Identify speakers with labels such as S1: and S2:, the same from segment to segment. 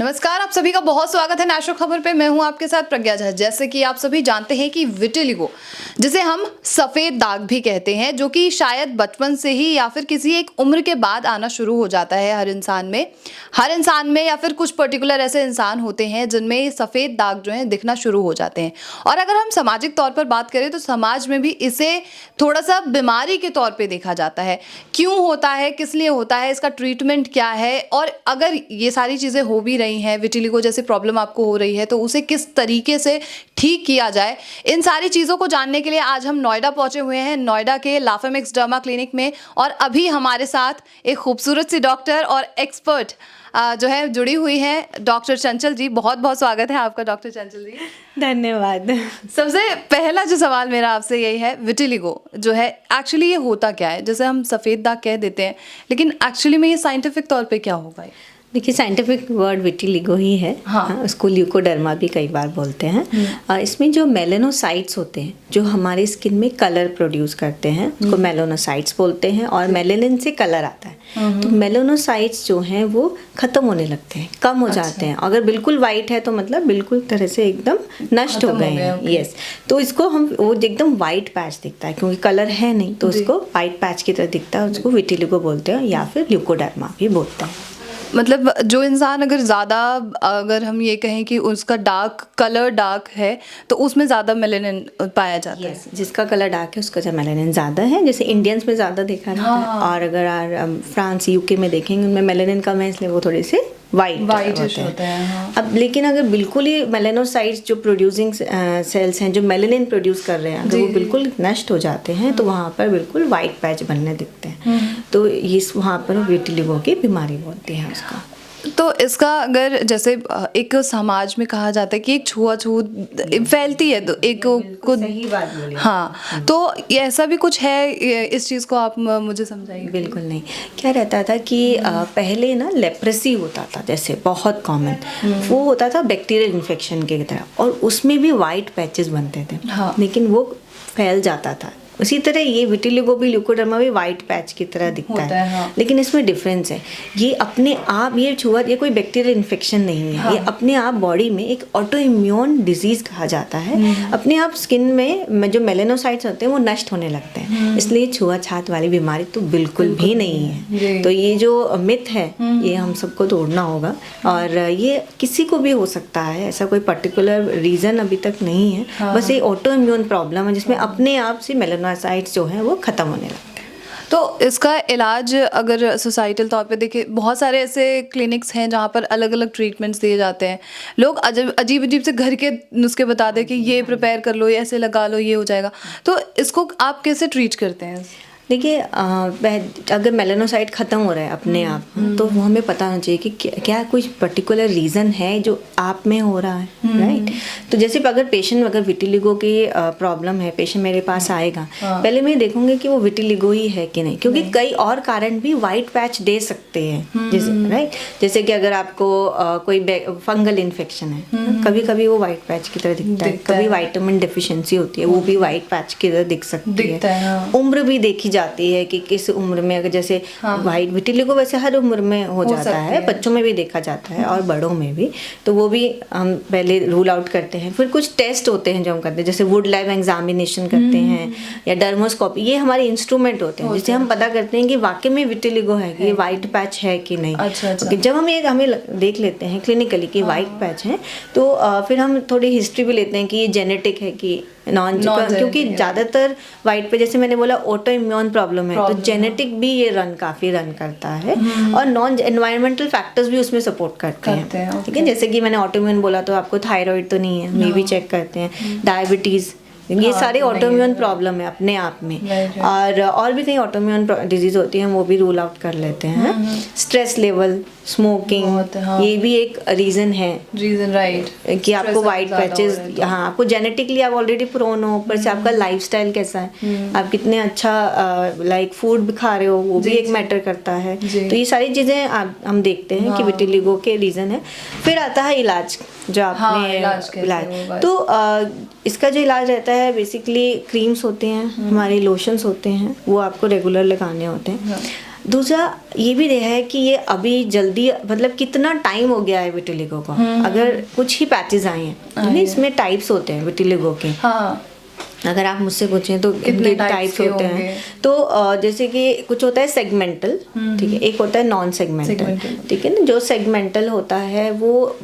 S1: नमस्कार, आप सभी का बहुत स्वागत है नेशनल खबर पे। मैं हूं आपके साथ प्रज्ञा झा। जैसे कि आप सभी जानते हैं कि विटिलिगो, जिसे हम सफेद दाग भी कहते हैं, जो कि शायद बचपन से ही या फिर किसी एक उम्र के बाद आना शुरू हो जाता है हर इंसान में या फिर कुछ पर्टिकुलर ऐसे इंसान होते हैं जिनमें सफेद दाग जो है दिखना शुरू हो जाते हैं। और अगर हम सामाजिक तौर पर बात करें तो समाज में भी इसे थोड़ा सा बीमारी के तौर पे देखा जाता है। क्यों होता है, किस लिए होता है, इसका ट्रीटमेंट क्या है, और अगर ये सारी चीज़ें हो भी रही हैं, विटिलिगो जैसे प्रॉब्लम आपको हो रही है, तो उसे किस तरीके से ठीक किया जाए, इन सारी चीज़ों को जानने के लिए आज हम नोएडा पहुंचे हुए हैं, नोएडा के लाफामेक्स डर्मा क्लिनिक में। और अभी हमारे साथ एक खूबसूरत सी डॉक्टर और एक्सपर्ट जो है जुड़ी हुई है, डॉक्टर चंचल जी। बहुत बहुत स्वागत है आपका डॉक्टर चंचल जी।
S2: धन्यवाद।
S1: सबसे पहला जो सवाल मेरा आपसे यही है, विटिलिगो जो है एक्चुअली ये होता क्या है? जैसे हम सफ़ेद दाग कह देते हैं, लेकिन एक्चुअली में ये साइंटिफिक तौर पे क्या होगा?
S2: देखिए, साइंटिफिक वर्ड विटिलिगो ही है।
S1: हाँ।
S2: उसको ल्यूकोडर्मा भी कई बार बोलते हैं। इसमें जो मेलेनोसाइट्स होते हैं जो हमारी स्किन में कलर प्रोड्यूस करते हैं, उसको मेलेनोसाइट्स बोलते हैं। और मेलेनिन से कलर आता है। तो मेलेनोसाइट्स जो हैं वो ख़त्म होने लगते हैं, कम हो जाते हैं। अगर बिल्कुल वाइट है तो मतलब बिल्कुल तरह से एकदम नष्ट हो गए हैं। यस, तो इसको हम वो एकदम वाइट पैच दिखता है, क्योंकि कलर है नहीं तो उसको वाइट पैच की तरह दिखता है। उसको विटिलिगो बोलते हैं या फिर ल्यूकोडर्मा भी बोलते हैं।
S1: मतलब जो इंसान अगर हम ये कहें कि उसका कलर डार्क है तो उसमें ज़्यादा मेलेनिन पाया जाता है।
S2: जिसका कलर डार्क है उसका जो मेलेनिन ज़्यादा है, जैसे इंडियंस में ज़्यादा देखा जाता है। और अगर फ्रांस यूके में देखेंगे उनमें मेलेनिन कम है, इसलिए वो थोड़े से वाइट होते हैं। हाँ। अब लेकिन अगर बिल्कुल ही मेलेनोसाइट्स जो प्रोड्यूसिंग सेल्स हैं जो मेलेनिन प्रोड्यूस कर रहे हैं, अगर वो बिल्कुल नष्ट हो जाते हैं तो वहाँ पर बिल्कुल वाइट पैच बनने दिखते हैं। तो इस वहाँ पर विटिलिगो की बीमारी बोलते हैं उसका।
S1: तो इसका अगर जैसे एक समाज में कहा जाता है कि एक छुआछूत फैलती है, तो एक को
S2: सही बात बोली।
S1: हाँ, तो ये ऐसा भी कुछ है? इस चीज़ को आप मुझे समझाइए।
S2: बिल्कुल नहीं। क्या रहता था कि पहले ना लेप्रेसी होता था, जैसे बहुत कॉमन वो होता था बैक्टीरियल इन्फेक्शन की तरह, और उसमें भी वाइट पैचेस बनते थे।
S1: हाँ।
S2: लेकिन वो फैल जाता था। उसी तरह ये विटिलिगो भी ल्यूकोडर्मा भी वाइट पैच की तरह दिखता है।
S1: हाँ।
S2: लेकिन इसमें डिफरेंस है, ये अपने आप ये कोई बैक्टीरियल इन्फेक्शन नहीं है। हाँ। ये अपने आप बॉडी में एक ऑटो इम्यून डिजीज कहा जाता है। अपने आप स्किन में जो मेलेनोसाइट्स होते हैं वो नष्ट होने लगते हैं। इसलिए छुआछात वाली बीमारी तो बिल्कुल भी नहीं है। तो ये जो मिथ है ये हम सबको तोड़ना होगा। और ये किसी को भी हो सकता है, ऐसा कोई पर्टिकुलर रीज़न अभी तक नहीं है। हाँ। बस ये ऑटो इम्यून प्रॉब्लम है जिसमें अपने आप से मेलेनोसाइट्स जो हैं वो ख़त्म होने लगते हैं।
S1: तो इसका इलाज अगर सोसाइटल तौर पे देखें, बहुत सारे ऐसे क्लिनिक्स हैं जहाँ पर अलग अलग ट्रीटमेंट्स दिए जाते हैं। लोग अजीब अजीब से घर के नुस्खे बता दें कि ये प्रिपेयर कर लो, ये ऐसे लगा लो, ये हो जाएगा। तो इसको आप कैसे ट्रीट करते हैं?
S2: देखिए, अगर मेलेनोसाइट ख़त्म हो रहा है अपने आप, तो वो हमें पता होना चाहिए कि क्या कुछ पर्टिकुलर रीज़न है जो आप में हो रहा है। राइट। तो जैसे अगर पेशेंट अगर विटिलिगो की प्रॉब्लम है, पेशेंट मेरे पास आएगा, पहले मैं देखूंगी कि वो विटिलिगो ही है कि नहीं, क्योंकि कई और कारण भी वाइट पैच दे सकते हैं। जैसे राइट, जैसे कि अगर आपको कोई फंगल इन्फेक्शन है, कभी कभी वो वाइट पैच की तरह दिखता है। कभी विटामिन डेफिशिएंसी होती है, वो भी वाइट पैच की तरह दिख सकती है। उम्र भी देखी जाती है कि किस उम्र में, अगर जैसे वाइट विटिलिगो वैसे हर उम्र में हो जाता है, बच्चों में भी देखा जाता है और बड़ों में भी। तो वो भी हम पहले रूल आउट करते हैं। फिर कुछ टेस्ट होते हैं जो हम करते हैं, जैसे वुड लाइव एग्जामिनेशन करते हैं या डर्मोस्कोपी। ये हमारे इंस्ट्रूमेंट होते हैं जिससे हम पता करते हैं कि वाकई में विटिलिगो है, कि ये वाइट पैच है कि नहीं। अच्छा। जब हमें देख लेते हैं क्लिनिकली कि वाइट पैच है, तो फिर हम थोड़ी हिस्ट्री भी लेते हैं कि ये जेनेटिक है कि क्योंकि ज़्यादातर वाइट पे, जैसे मैंने बोला, ऑटो इम्यून प्रॉब्लम है, तो जेनेटिक भी ये काफ़ी रन करता है। और नॉन एनवायरमेंटल फैक्टर्स भी उसमें सपोर्ट करते हैं। ठीक है, जैसे कि मैंने ऑटो इम्यून बोला तो आपको थायराइड तो नहीं है, मे भी चेक करते हैं, डायबिटीज़, ये सारे ऑटोइम्यून प्रॉब्लम है अपने आप में। और भी कई ऑटोइम्यून डिजीज होती हैं, वो भी रूल आउट कर लेते हैं। स्ट्रेस लेवल, स्मोकिंग, ये भी एक रीजन है। राइट, कि आपको वाइट पैचेस, हाँ, आपको जेनेटिकली आप ऑलरेडी प्रोन हो, ऊपर से आपका लाइफस्टाइल कैसा है, आप कितने अच्छा लाइक फूड खा रहे हो, वो भी एक मैटर करता है। तो ये सारी चीजें हम देखते हैं कि विटिलिगो के रीजन है। फिर आता है इलाज, जो आपने इलाज, तो इसका जो इलाज रहता है बेसिकली क्रीम्स होते हैं, हमारे लोशंस होते हैं, वो आपको रेगुलर लगाने होते हैं। दूसरा ये भी रहा है कि ये अभी जल्दी मतलब कितना टाइम हो गया है विटिलिगो को। अगर कुछ ही पैचेस आए हैं, इसमें टाइप्स होते हैं विटिलिगो के।
S1: हाँ,
S2: अगर आप मुझसे पूछें तो कितने टाइप्स होते हैं, तो जैसे कि कुछ होता है सेगमेंटल, ठीक है, एक होता है नॉन सेगमेंटल, ठीक है ना। जो सेगमेंटल होता है वो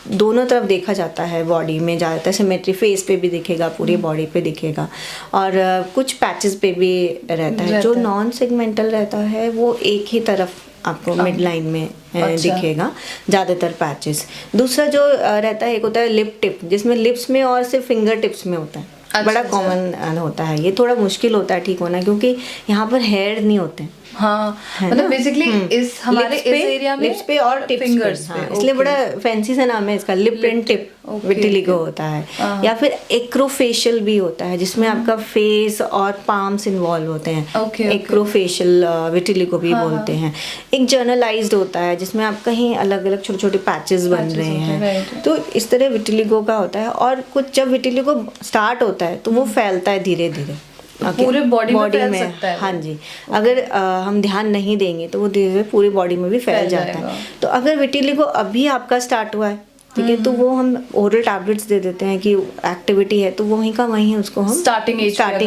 S2: दोनों तरफ देखा जाता है बॉडी में, ज़्यादातर सिमेट्री फेस पे भी दिखेगा, पूरी बॉडी पे दिखेगा, और कुछ पैचेस पे भी रहता है। जो नॉन सेगमेंटल रहता है वो एक ही तरफ आपको मिड लाइन में दिखेगा ज़्यादातर पैचेस। दूसरा जो रहता है, एक होता है लिप टिप, जिसमें लिप्स में और सिर्फ फिंगर टिप्स में होता है। बड़ा कॉमन होता है, ये थोड़ा मुश्किल होता है ठीक होना, क्योंकि यहाँ पर हेयर नहीं होते हैं।
S1: हाँ, मतलब बेसिकली इस हमारे इस एरिया में
S2: लिप्स पे और टिप्स
S1: फिंगर्स
S2: पे, इसलिए बड़ा फैंसी सा नाम है इसका, लिप एंड टिप विटिलिगो होता है। या फिर एक्रोफेशियल भी होता है, जिसमें आपका फेस और पाम्स इन्वॉल्व होते हैं, एक्रोफेशियल विटिलिगो भी बोलते हैं। एक जर्नलाइज्ड होता है, जिसमें आप कहीं अलग अलग छोटे छोटे पैचेस बन रहे हैं, तो इस तरह विटिलिगो का होता है। और कुछ जब विटिलिगो स्टार्ट होता है तो वो फैलता है धीरे धीरे
S1: पूरे बॉडी में फैल सकता है।
S2: हाँ जी, अगर हम ध्यान नहीं देंगे तो वो धीरे धीरे पूरी बॉडी में भी फैल जाता है। तो अगर विटिलिगो अभी आपका स्टार्ट हुआ है, ठीक है, तो वो हम ओरल टैबलेट्स दे देते हैं कि एक्टिविटी है, तो वहीं का वहीं उसको हम स्टार्टिंग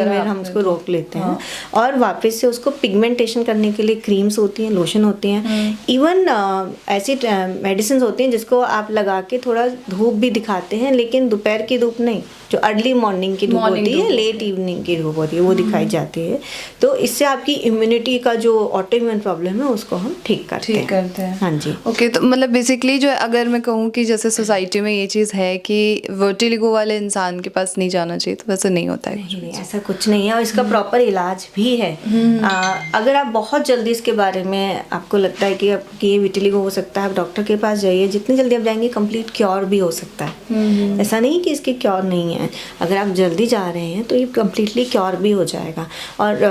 S2: में हम उसको रोक लेते हैं। और वापस से उसको पिगमेंटेशन करने के लिए क्रीम्स होती हैं, लोशन होती हैं, इवन ऐसी मेडिसिन होती हैं जिसको आप लगा के थोड़ा धूप भी दिखाते हैं, लेकिन दोपहर की धूप नहीं, जो अर्ली मॉर्निंग की धूप होती है, लेट इवनिंग की धूप होती है, वो दिखाई जाती है। तो इससे आपकी इम्यूनिटी का जो ऑटो इम्यून प्रॉब्लम है उसको हम ठीक करते हैं। हाँ जी।
S1: ओके, तो मतलब बेसिकली जो अगर मैं कहूँ कि जैसे सोसाइटी में ये चीज़ है कि वर्टिलिगो वाले इंसान के पास नहीं जाना चाहिए, तो वैसे नहीं होता है।
S2: नहीं, ऐसा कुछ नहीं है, और इसका प्रॉपर इलाज भी है। अगर आप बहुत जल्दी इसके बारे में आपको लगता है कि आपकी ये विटिलिगो हो सकता है, आप डॉक्टर के पास जाइए। जितनी जल्दी आप जाएंगे कंप्लीट क्योर भी हो सकता है। ऐसा नहीं कि इसकी क्योर नहीं है, अगर आप जल्दी जा रहे हैं तो ये कम्प्लीटली क्योर भी हो जाएगा। और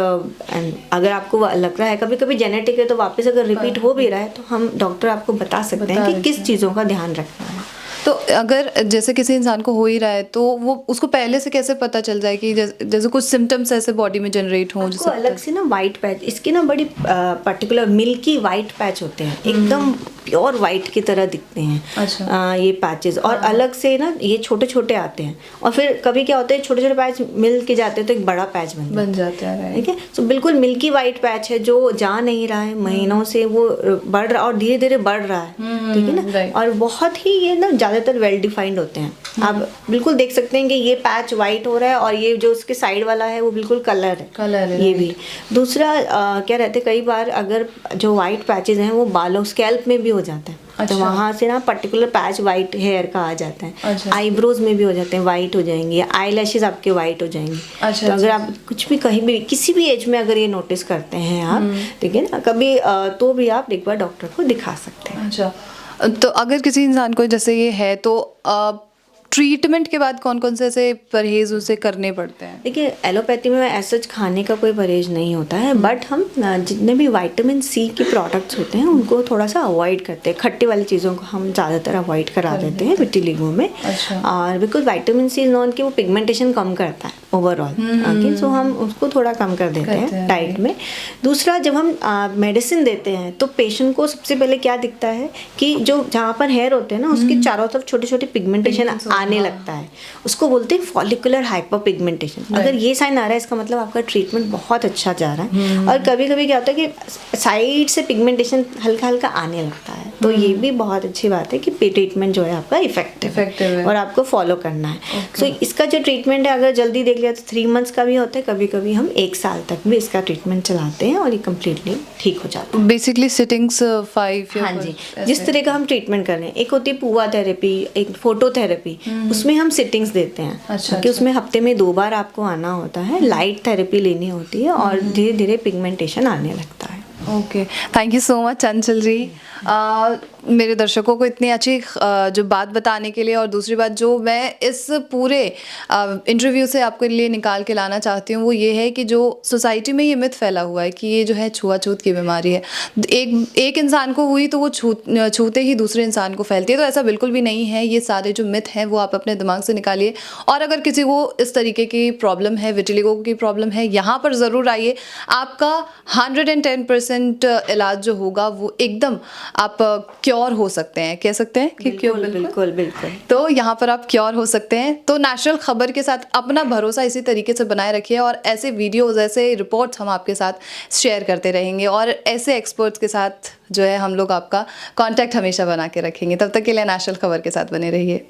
S2: अगर आपको लग रहा है कभी कभी जेनेटिक है, तो वापस अगर रिपीट हो भी रहा है, तो हम डॉक्टर आपको बता सकते हैं कि किस चीज़ों का ध्यान रखना है।
S1: तो अगर जैसे किसी इंसान को हो ही रहा है, तो वो उसको पहले से कैसे पता चल जाए कि जैसे कुछ सिम्टम्स ऐसे बॉडी में जनरेट हों?
S2: आपको अलग से ना वाइट पैच, इसकी ना बड़ी पर्टिकुलर मिल्की वाइट पैच होते हैं, एकदम प्योर वाइट की तरह दिखते हैं।
S1: अच्छा।
S2: ये पैचेस, और अलग से ना ये छोटे छोटे आते हैं, और फिर कभी क्या होता है छोटे छोटे पैच मिल के जाते हैं तो एक बड़ा पैच बन जाता है, ठीक है। तो बिल्कुल मिल्की वाइट पैच है, जो जा नहीं रहा है, महीनों से वो बढ़ रहा और धीरे धीरे बढ़ रहा है, ठीक है ना। और बहुत ही ये ना ज़्यादातर वेल डिफाइंड होते हैं। आप बिल्कुल देख सकते हैं कि ये पैच वाइट हो रहा है, और ये जो उसके साइड वाला है वो बिल्कुल कलर है ये भी। दूसरा क्या रहते हैं, कई बार अगर जो वाइट पैचेस हैं वो बालों स्कैल्प में भी हो जाता है। अच्छा। तो वहाँ से ना पर्टिकुलर पैच वाइट हेयर का आ जाता है। अच्छा। आईब्रोज में भी हो जाते हैं, वाइट हो जाएंगे, आई लैशेज आपके वाइट हो जाएंगी। अच्छा। तो अगर आप कुछ भी कहीं भी किसी भी एज में अगर ये नोटिस करते हैं आप, ठीक है ना, कभी तो भी आप एक बार डॉक्टर को दिखा सकते हैं।
S1: अच्छा, तो अगर किसी इंसान को जैसे ये है, तो ट्रीटमेंट के बाद कौन कौन से ऐसे परहेज उसे करने पड़ते हैं?
S2: देखिए, एलोपैथी में ऐसा खाने का कोई परहेज नहीं होता है, बट हम जितने भी विटामिन सी के प्रोडक्ट्स होते हैं उनको थोड़ा सा अवॉइड करते हैं। खट्टे वाली चीज़ों को हम ज़्यादातर अवॉइड करा देते हैं विटिलिगो में। अच्छा। और बिकॉज विटामिन सी नॉन कि वो पिगमेंटेशन कम करता है ओवरऑल, ओके, सो हम उसको थोड़ा कम कर देते हैं डाइट में। दूसरा, जब हम मेडिसिन देते हैं तो पेशेंट को सबसे पहले क्या दिखता है कि जो जहाँ पर हेयर होते हैं ना, उसके चारों तरफ छोटे छोटे पिगमेंटेशन आने लगता है, उसको बोलते हैं फॉलिकुलर हाइपर पिगमेंटेशन। अगर ये साइन आ रहा है, इसका मतलब आपका ट्रीटमेंट बहुत अच्छा जा रहा है। और कभी कभी क्या होता है कि साइड से पिगमेंटेशन हल्का हल्का आने लगता है, तो ये भी बहुत अच्छी बात है कि ट्रीटमेंट जो है आपका इफेक्टिव है और आपको फॉलो करना है। सो इसका जो ट्रीटमेंट है, अगर जल्दी देख लिया तो 3 मंथ्स का भी होता है, कभी कभी हम 1 साल तक भी इसका ट्रीटमेंट चलाते हैं और ये कम्प्लीटली ठीक हो जाता है।
S1: Basically sittings 5।
S2: हाँ जी, जिस तरह का हम ट्रीटमेंट कर रहे हैं, एक होती है पुआ थेरेपी, एक फोटोथेरेपी, उसमें हम सिटिंग्स देते हैं। अच्छा, कि उसमें हफ्ते में 2 बार आपको आना होता है, लाइट थेरेपी लेनी होती है, और धीरे धीरे पिगमेंटेशन आने लगता है।
S1: Okay, thank you so much चंचल जी। मेरे दर्शकों को इतनी अच्छी जो बात बताने के लिए, और दूसरी बात जो मैं इस पूरे इंटरव्यू से आपके लिए निकाल के लाना चाहती हूँ वो ये है कि जो सोसाइटी में ये मिथ फैला हुआ है कि ये जो है छुआछूत की बीमारी है, एक इंसान को हुई तो वो छूते ही दूसरे इंसान को फैलती है, तो ऐसा बिल्कुल भी नहीं है। ये सारे जो मिथ हैं वो आप अपने दिमाग से निकालिए, और अगर किसी को इस तरीके की प्रॉब्लम है, विटिलिगो की प्रॉब्लम है, यहाँ पर ज़रूर आइए। आपका 110% इलाज जो होगा वो एकदम आप क्योर हो सकते हैं, कह सकते हैं कि क्योर,
S2: बिल्कुल बिल्कुल।
S1: तो यहाँ पर आप क्योर हो सकते हैं। तो नेचुरल खबर के साथ अपना भरोसा इसी तरीके से बनाए रखिए, और ऐसे वीडियोस, ऐसे रिपोर्ट्स हम आपके साथ शेयर करते रहेंगे, और ऐसे एक्सपर्ट्स के साथ जो है हम लोग आपका कांटेक्ट हमेशा बना के रखेंगे। तब तक के लिए नेचुरल खबर के साथ बने रहिए।